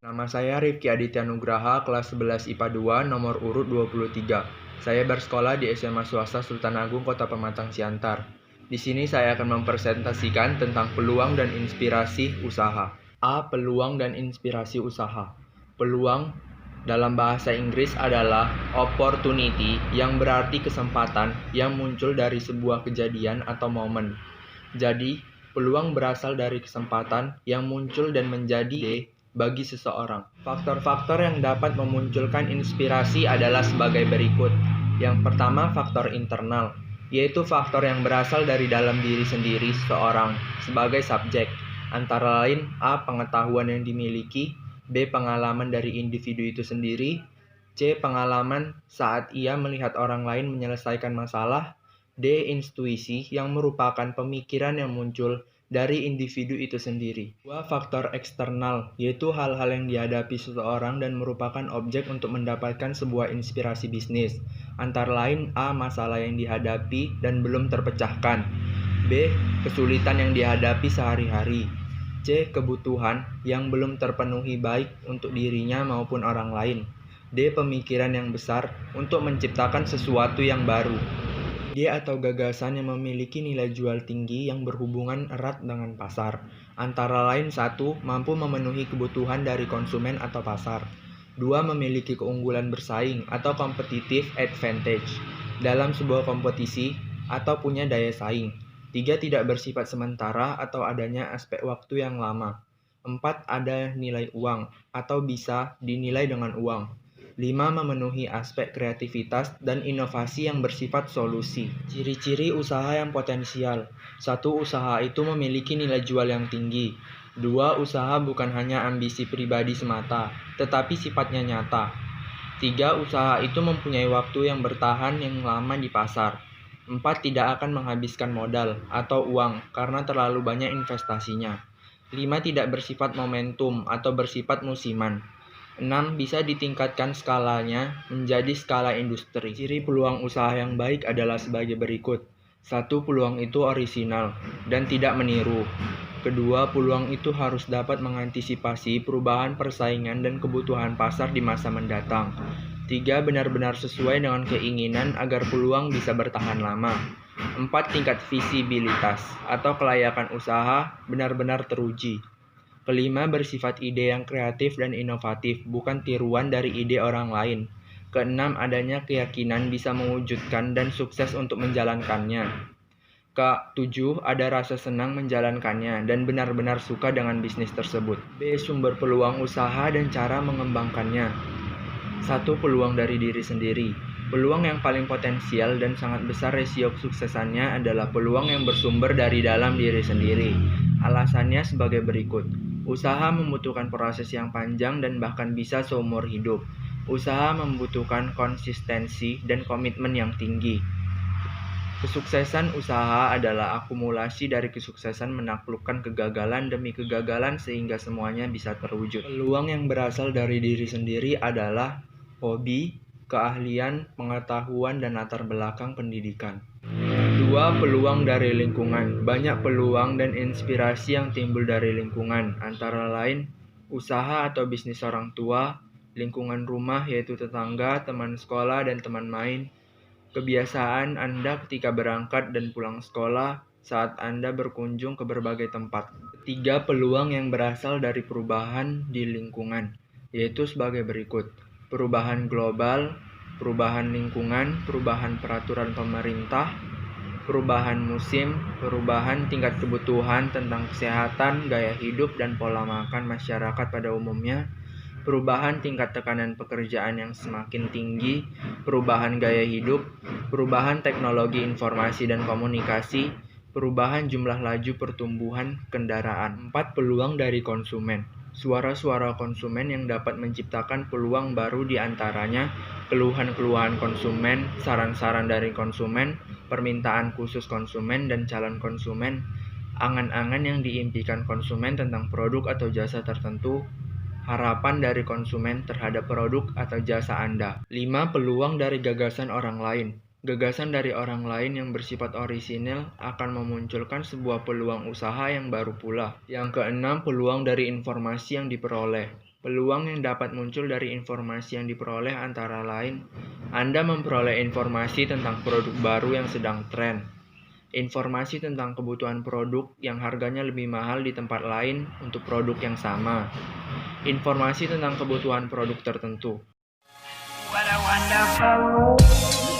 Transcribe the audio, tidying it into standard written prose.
Nama saya Rifki Aditya Nugraha, kelas 11 IPA 2, nomor urut 23. Saya bersekolah di SMA Swasta Sultan Agung, Kota Pematang Siantar. Di sini saya akan mempresentasikan tentang peluang dan inspirasi usaha. A. Peluang dan inspirasi usaha. Peluang dalam bahasa Inggris adalah opportunity, yang berarti kesempatan yang muncul dari sebuah kejadian atau momen. Jadi, peluang berasal dari kesempatan yang muncul dan menjadi bagi seseorang. Faktor-faktor yang dapat memunculkan inspirasi adalah sebagai berikut. Yang pertama, faktor internal, yaitu faktor yang berasal dari dalam diri sendiri seseorang sebagai subjek. Antara lain, A. Pengetahuan yang dimiliki, B. Pengalaman dari individu itu sendiri, C. Pengalaman saat ia melihat orang lain menyelesaikan masalah, D. Intuisi yang merupakan pemikiran yang muncul dari individu itu sendiri. Dua, faktor eksternal, yaitu hal-hal yang dihadapi seseorang dan merupakan objek untuk mendapatkan sebuah inspirasi bisnis. Antara lain, A. Masalah yang dihadapi dan belum terpecahkan, B. Kesulitan yang dihadapi sehari-hari, C. Kebutuhan yang belum terpenuhi baik untuk dirinya maupun orang lain, D. Pemikiran yang besar untuk menciptakan sesuatu yang baru, ide atau gagasan yang memiliki nilai jual tinggi yang berhubungan erat dengan pasar. Antara lain, 1. Mampu memenuhi kebutuhan dari konsumen atau pasar. 2. Memiliki keunggulan bersaing atau competitive advantage dalam sebuah kompetisi atau punya daya saing. 3. Tidak bersifat sementara atau adanya aspek waktu yang lama. 4. Ada nilai uang atau bisa dinilai dengan uang. 5. Memenuhi aspek kreativitas dan inovasi yang bersifat solusi. Ciri-ciri usaha yang potensial. 1. Usaha itu memiliki nilai jual yang tinggi. 2. Usaha bukan hanya ambisi pribadi semata, tetapi sifatnya nyata. 3. Usaha itu mempunyai waktu yang bertahan yang lama di pasar. 4. Tidak akan menghabiskan modal atau uang karena terlalu banyak investasinya. 5. Tidak bersifat momentum atau bersifat musiman. 6. Bisa ditingkatkan skalanya menjadi skala industri. Ciri peluang usaha yang baik adalah sebagai berikut. 1. Peluang itu orisinal dan tidak meniru. Kedua, peluang itu harus dapat mengantisipasi perubahan persaingan dan kebutuhan pasar di masa mendatang. 3. Benar-benar sesuai dengan keinginan agar peluang bisa bertahan lama. 4. Tingkat visibilitas atau kelayakan usaha benar-benar teruji. Kelima, bersifat ide yang kreatif dan inovatif, bukan tiruan dari ide orang lain. Keenam, adanya keyakinan bisa mewujudkan dan sukses untuk menjalankannya. Ketujuh, ada rasa senang menjalankannya dan benar-benar suka dengan bisnis tersebut. B. Sumber peluang usaha dan cara mengembangkannya. 1. Peluang dari diri sendiri. Peluang yang paling potensial dan sangat besar resiko kesuksesannya adalah peluang yang bersumber dari dalam diri sendiri. Alasannya sebagai berikut. Usaha membutuhkan proses yang panjang dan bahkan bisa seumur hidup. Usaha membutuhkan konsistensi dan komitmen yang tinggi. Kesuksesan usaha adalah akumulasi dari kesuksesan menaklukkan kegagalan demi kegagalan sehingga semuanya bisa terwujud. Peluang yang berasal dari diri sendiri adalah hobi, keahlian, pengetahuan, dan latar belakang pendidikan. 2. Peluang dari lingkungan. Banyak peluang dan inspirasi yang timbul dari lingkungan, antara lain usaha atau bisnis orang tua, lingkungan rumah yaitu tetangga, teman sekolah, dan teman main, kebiasaan Anda ketika berangkat dan pulang sekolah, saat Anda berkunjung ke berbagai tempat. 3. Peluang yang berasal dari perubahan di lingkungan, yaitu sebagai berikut. Perubahan global, perubahan lingkungan, perubahan peraturan pemerintah, perubahan musim, perubahan tingkat kebutuhan tentang kesehatan, gaya hidup, dan pola makan masyarakat pada umumnya, perubahan tingkat tekanan pekerjaan yang semakin tinggi, perubahan gaya hidup, perubahan teknologi informasi dan komunikasi, perubahan jumlah laju pertumbuhan kendaraan. 4. Peluang dari konsumen. Suara-suara konsumen yang dapat menciptakan peluang baru di antaranya keluhan-keluhan konsumen, saran-saran dari konsumen, permintaan khusus konsumen dan calon konsumen, angan-angan yang diimpikan konsumen tentang produk atau jasa tertentu, harapan dari konsumen terhadap produk atau jasa Anda. 5. Peluang dari gagasan orang lain. Gagasan dari orang lain yang bersifat orisinil akan memunculkan sebuah peluang usaha yang baru pula. Yang keenam, peluang dari informasi yang diperoleh. Peluang yang dapat muncul dari informasi yang diperoleh antara lain, Anda memperoleh informasi tentang produk baru yang sedang tren, informasi tentang kebutuhan produk yang harganya lebih mahal di tempat lain untuk produk yang sama, informasi tentang kebutuhan produk tertentu. What a wonderful